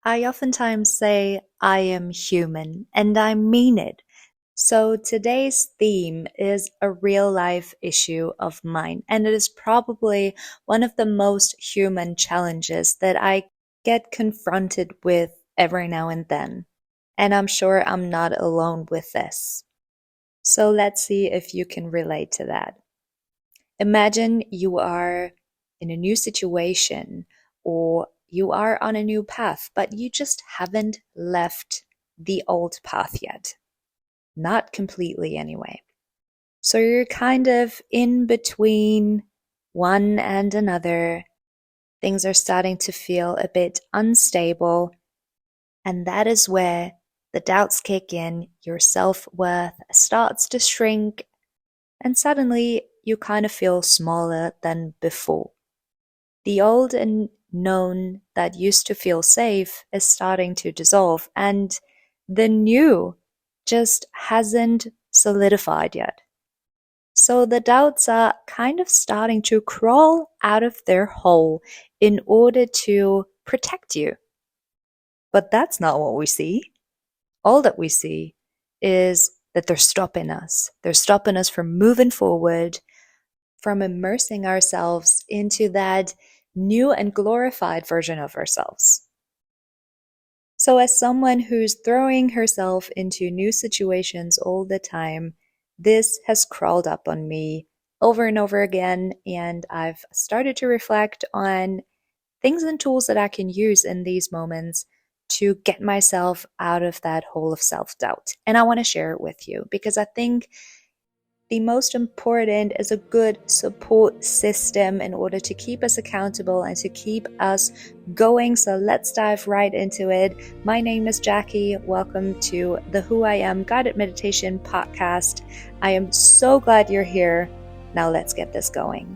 I oftentimes say I am human, and I mean it. So today's theme is a real life issue of mine, and it is probably one of the most human challenges that I get confronted with every now and then. And I'm sure I'm not alone with this. So let's see if you can relate to that. Imagine you are in a new situation or you are on a new path, but you just haven't left the old path yet. Not completely, anyway. So you're kind of in between one and another. Things are starting to feel a bit unstable, and that is where the doubts kick in, your self worth starts to shrink, and suddenly you kind of feel smaller than before. The old and known that used to feel safe is starting to dissolve, and the new just hasn't solidified yet. So the doubts are kind of starting to crawl out of their hole in order to protect you. But that's not what we see. All that we see is that they're stopping us. They're stopping us from moving forward, from immersing ourselves into that new and glorified version of ourselves. So, as someone who's throwing herself into new situations all the time, this has crawled up on me over and over again, and I've started to reflect on things and tools that I can use in these moments to get myself out of that hole of self doubt. And I want to share it with you because I think the most important is a good support system in order to keep us accountable and to keep us going. So let's dive right into it. My name is Jackie. Welcome to the Who I Am Guided Meditation Podcast. I am so glad you're here. Now let's get this going.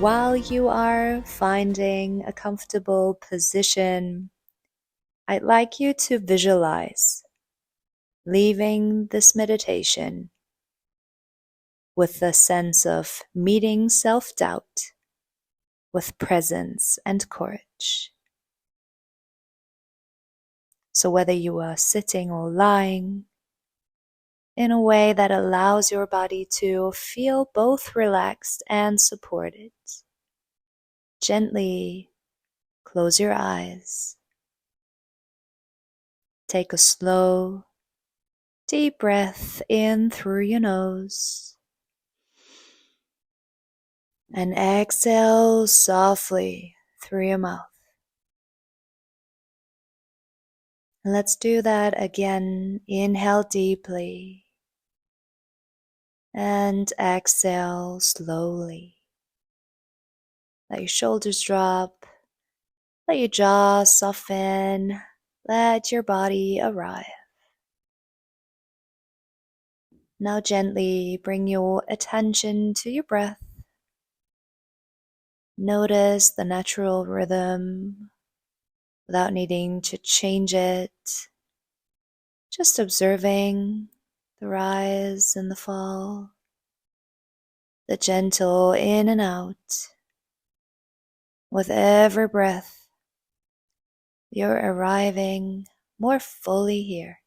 While you are finding a comfortable position, I'd like you to visualize leaving this meditation with a sense of meeting self-doubt with presence and courage. So whether you are sitting or lying, in a way that allows your body to feel both relaxed and supported, gently close your eyes. Take a slow, deep breath in through your nose and exhale softly through your mouth. Let's do that again. Inhale deeply and exhale slowly. Let your shoulders drop. Let your jaw soften. Let your body arrive. Now gently bring your attention to your breath. Notice the natural rhythm without needing to change it. Just observing the rise and the fall, the gentle in and out. With every breath, you're arriving more fully here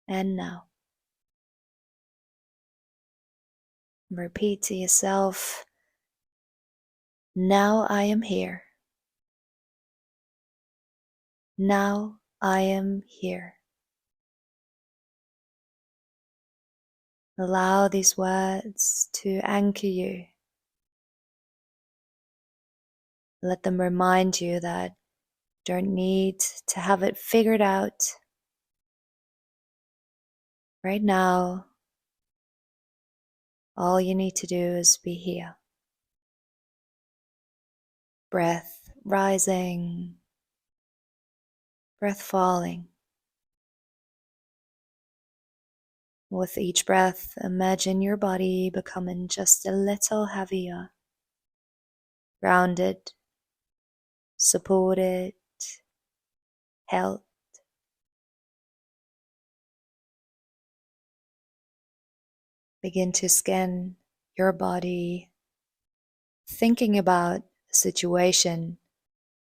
and now. Repeat to yourself, now I am here. Now I am here. Allow these words to anchor you. Let them remind you that you don't need to have it figured out. Right now, all you need to do is be here. Breath rising breath falling. With each breath, imagine your body becoming just a little heavier, grounded, supported, held. Begin to scan your body, thinking about a situation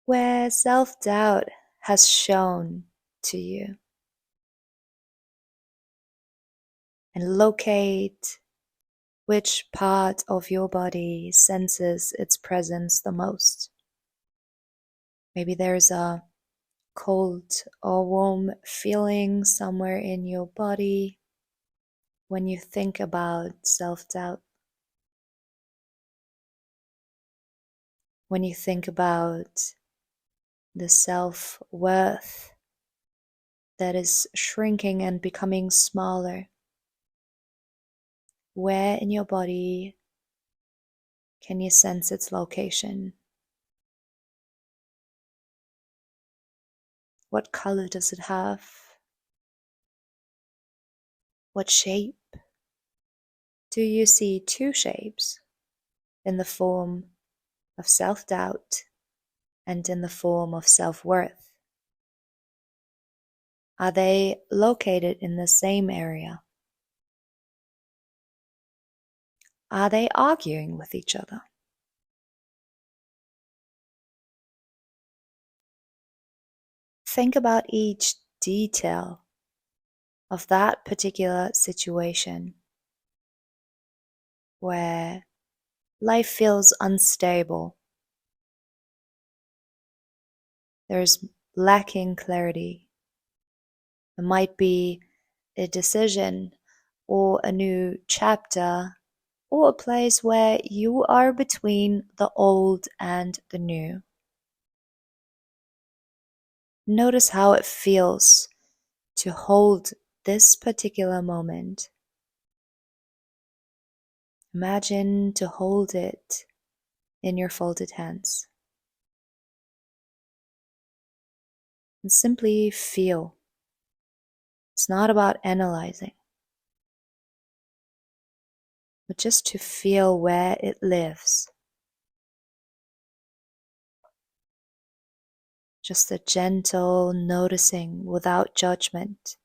where self-doubt has shown to you, and locate which part of your body senses its presence the most. Maybe there's a cold or warm feeling somewhere in your body when you think about self-doubt. When you think about the self-worth that is shrinking and becoming smaller, where in your body can you sense its location? What color does it have? What shape? Do you see two shapes in the form of self-doubt and in the form of self-worth? Are they located in the same area? Are they arguing with each other? Think about each detail of that particular situation where life feels unstable. There's lacking clarity. It might be a decision or a new chapter or a place where you are between the old and the new. Notice how it feels to hold this particular moment. Imagine to hold it in your folded hands. And simply feel. It's not about analyzing, but just to feel where it lives. Just a gentle noticing without judgment.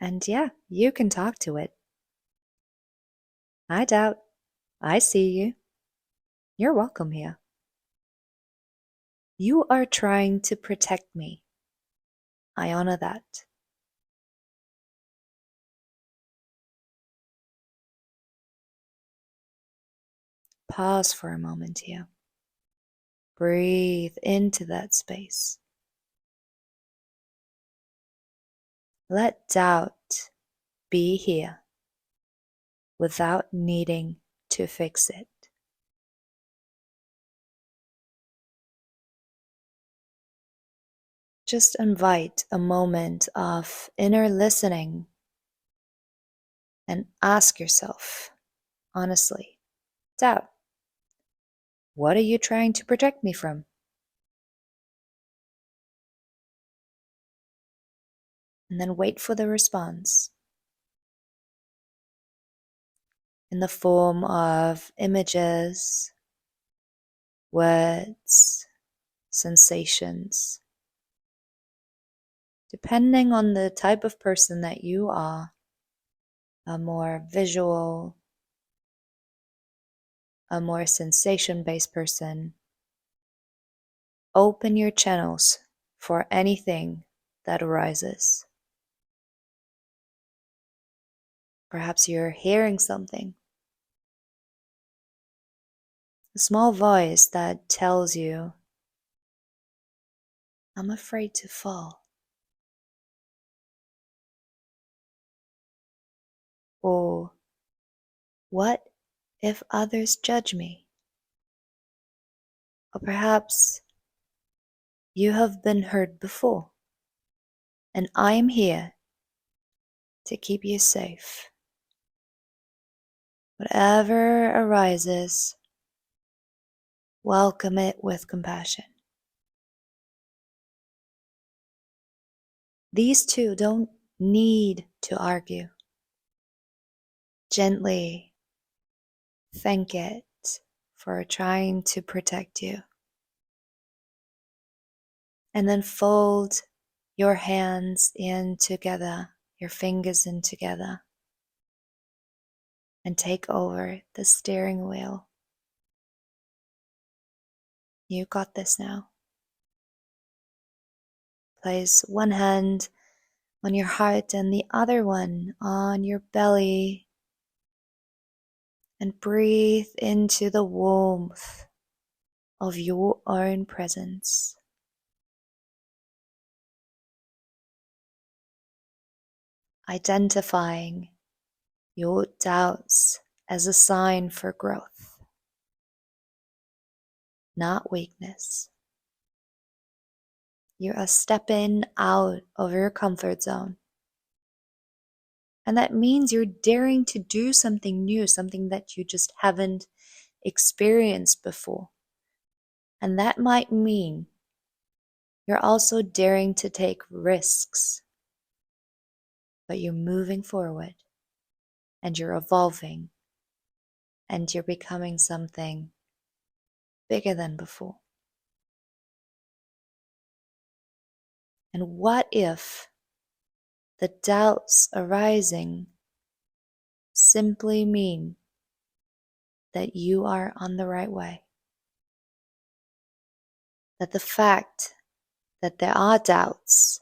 And yeah, you can talk to it. I doubt. I see you. You're welcome here. You are trying to protect me. I honor that. Pause for a moment here. Breathe into that space. Let doubt be here without needing to fix it. Just invite a moment of inner listening and ask yourself, honestly, doubt, what are you trying to protect me from? And then wait for the response in the form of images, words, sensations. Depending on the type of person that you are, a more visual, a more sensation-based person, open your channels for anything that arises. Perhaps you're hearing something, a small voice that tells you, I'm afraid to fall. Or, what if others judge me? Or perhaps you have been hurt before, and I am here to keep you safe. Whatever arises, Welcome it with compassion. These two don't need to argue. Gently thank it for trying to protect you. And then fold your hands in together, your fingers in together, and take over the steering wheel. You got this now. Place one hand on your heart and the other one on your belly, and breathe into the warmth of your own presence. Identifying your doubts as a sign for growth, not weakness. You are stepping out of your comfort zone. And that means you're daring to do something new, something that you just haven't experienced before. And that might mean you're also daring to take risks, but you're moving forward and you're evolving and you're becoming something bigger than before. And what if the doubts arising simply mean that you are on the right way? That the fact that there are doubts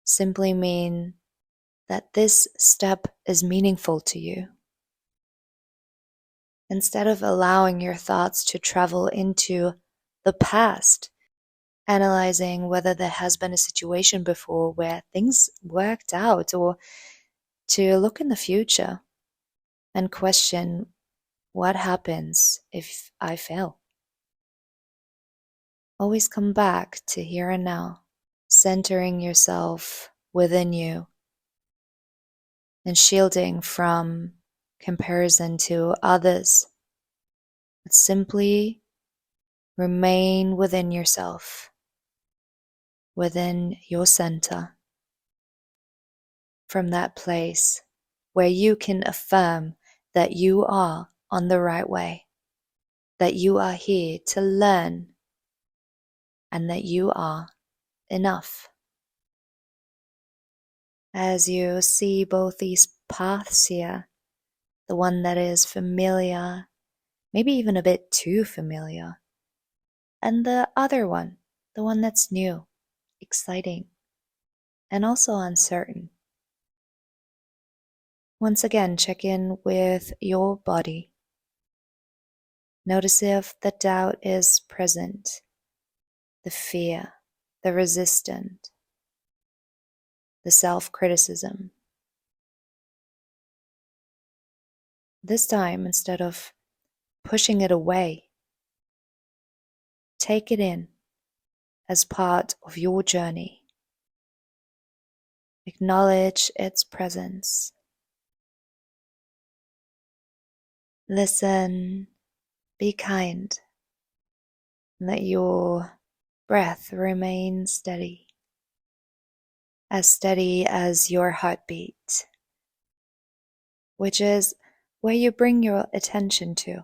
simply mean that this step is meaningful to you. Instead of allowing your thoughts to travel into the past, analyzing whether there has been a situation before where things worked out, or to look in the future and question what happens if I fail. Always come back to here and now, centering yourself within you and shielding from comparison to others. But simply remain within yourself, within your center, from that place where you can affirm that you are on the right way, that you are here to learn, and that you are enough. As you see both these paths here, the one that is familiar, maybe even a bit too familiar, and the other one, the one that's new, exciting, and also uncertain. Once again, check in with your body. Notice if the doubt is present, the fear, the resistance, the self-criticism. This time, instead of pushing it away, take it in as part of your journey. Acknowledge its presence. Listen, be kind, and let your breath remain steady as your heartbeat, which is where you bring your attention to.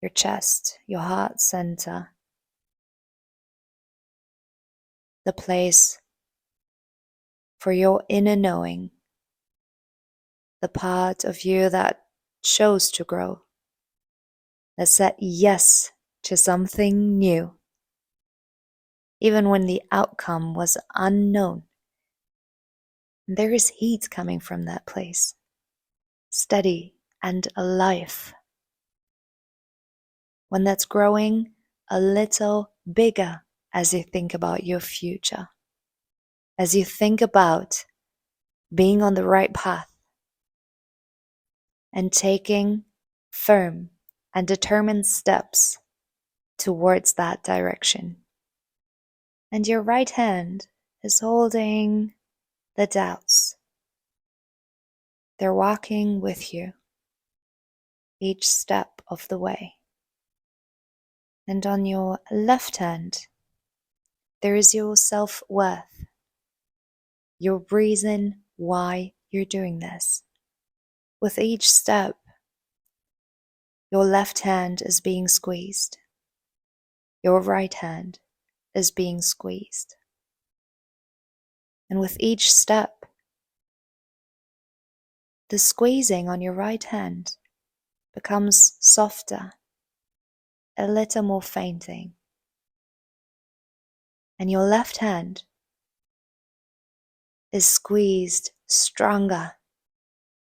Your chest, your heart center, the place for your inner knowing, the part of you that chose to grow, that said yes to something new, even when the outcome was unknown. There is heat coming from that place, steady and alive, one that's growing a little bigger as you think about your future, as you think about being on the right path and taking firm and determined steps towards that direction. And your right hand is holding the doubts. They're walking with you each step of the way. And on your left hand, there is your self-worth, your reason why you're doing this. With each step, your left hand is being squeezed. Your right hand is being squeezed. And with each step, the squeezing on your right hand becomes softer, a little more fainting. And your left hand is squeezed stronger.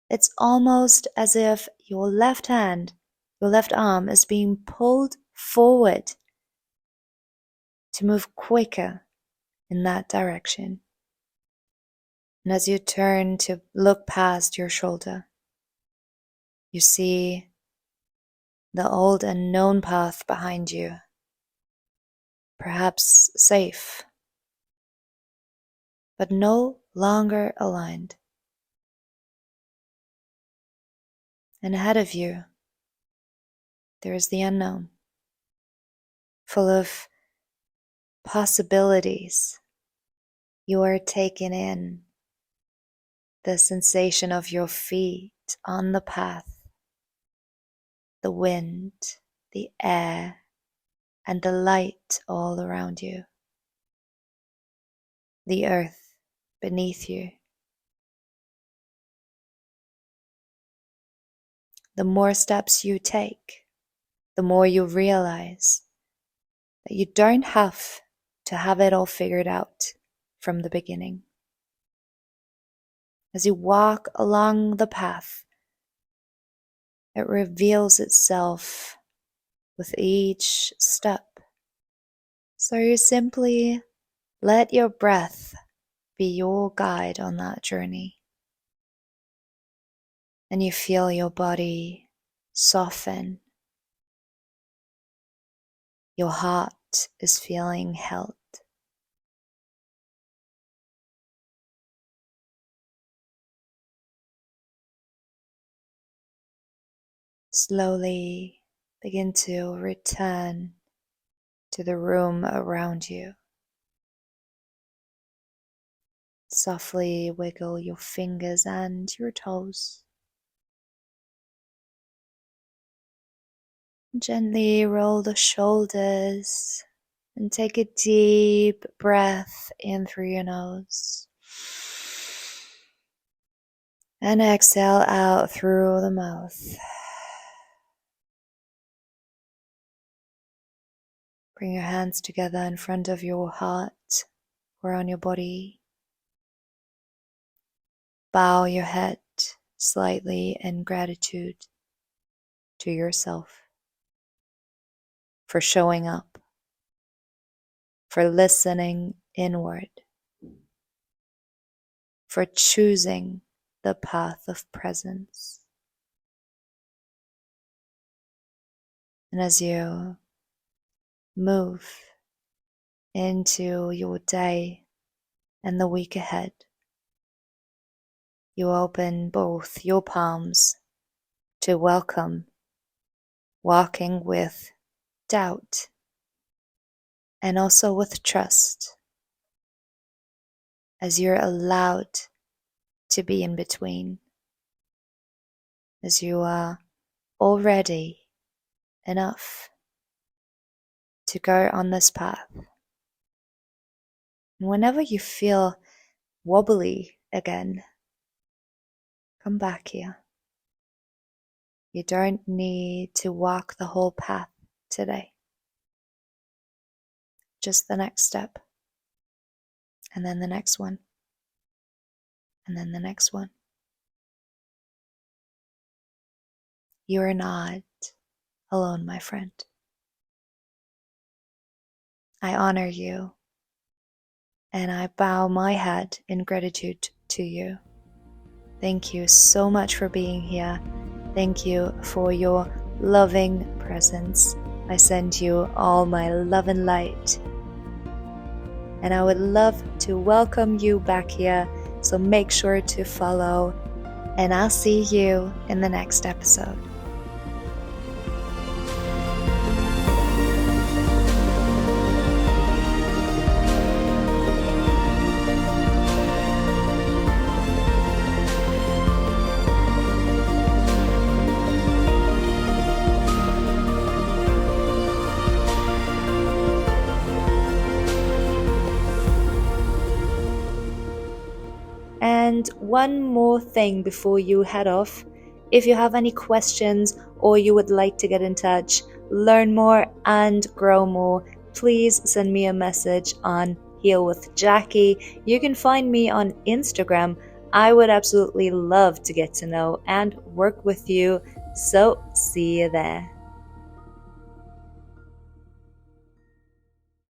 It's almost as if your left hand, your left arm is being pulled forward to move quicker in that direction. And as you turn to look past your shoulder, you see the old and known path behind you, perhaps safe, but no longer aligned. And ahead of you, there is the unknown, full of possibilities. You are taking in the sensation of your feet on the path, the wind, the air, and the light all around you, the earth beneath you. The more steps you take, the more you realize that you don't have to have it all figured out from the beginning. As you walk along the path, it reveals itself with each step. So you simply let your breath be your guide on that journey. And you feel your body soften. Your heart is feeling held. Slowly begin to return to the room around you. Softly wiggle your fingers and your toes. Gently roll the shoulders and take a deep breath in through your nose. And exhale out through the mouth. Bring your hands together in front of your heart or on your body. Bow your head slightly in gratitude to yourself for showing up, for listening inward, for choosing the path of presence. And as you move into your day and the week ahead, you open both your palms to welcome walking with doubt and also with trust, as you're allowed to be in between, as you are already enough to go on this path. And whenever you feel wobbly again, come back here. You don't need to walk the whole path today. Just the next step, and then the next one, and then the next one. You are not alone, my friend. I honor you, and I bow my head in gratitude to you. Thank you so much for being here. Thank you for your loving presence. I send you all my love and light. And I would love to welcome you back here, so make sure to follow, and I'll see you in the next episode. And one more thing before you head off. If you have any questions or you would like to get in touch, learn more and grow more, please send me a message on Heal with Jackie. You can find me on Instagram. I would absolutely love to get to know and work with you. So, see you there.